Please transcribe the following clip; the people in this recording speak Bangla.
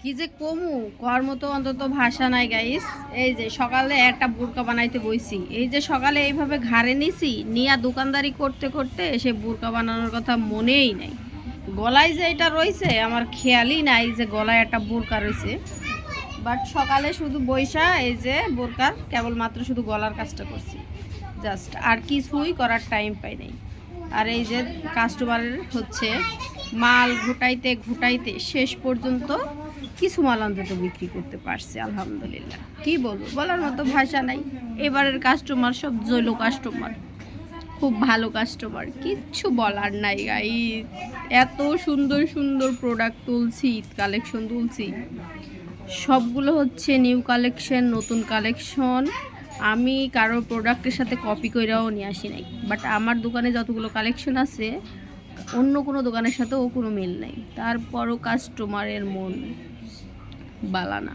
কি যে কমু কর মতো অন্তত ভাষা নাই গাইস। এই যে সকালে একটা বোরকা বানাইতে বইছি, এই যে সকালে এইভাবে ঘাড়ে নিছি, নিয়া দোকানদারি করতে করতে সে বোরকা বানানোর কথা মনেই নাই। গলায় যে এটা রয়েছে আমার খেয়ালই নাই যে গলায় একটা বোরকা রয়েছে। বাট সকালে শুধু বইসা এই যে বোরকার কেবলমাত্র শুধু গলার কাজটা করছি, জাস্ট আর কিছুই করার টাইম পাই নাই। আর এই যে কাস্টমারের হচ্ছে মাল ঘুটাইতে ঘুটাইতে শেষ পর্যন্ত কিছু মাল অন্তত বিক্রি করতে পারছে আলহামদুলিল্লাহ। কি বলবো, বলার মতো ভাষা নাই। এবারের কাস্টমার সব জৈল কাস্টমার, খুব ভালো কাস্টমার, কিচ্ছু বলার নাই গাইস। এত সুন্দর সুন্দর প্রোডাক্ট তুলছি, কালেকশন তুলছি, সবগুলো হচ্ছে নিউ কালেকশন, নতুন কালেকশন। আমি কারো প্রোডাক্টের সাথে কপি কইরাও নিয়ে আসি নাই, বাট আমার দোকানে যতগুলো কালেকশন আছে অন্য কোনো দোকানের সাথেও কোনো মিল নাই। তারপরও কাস্টমারের মন বালানা।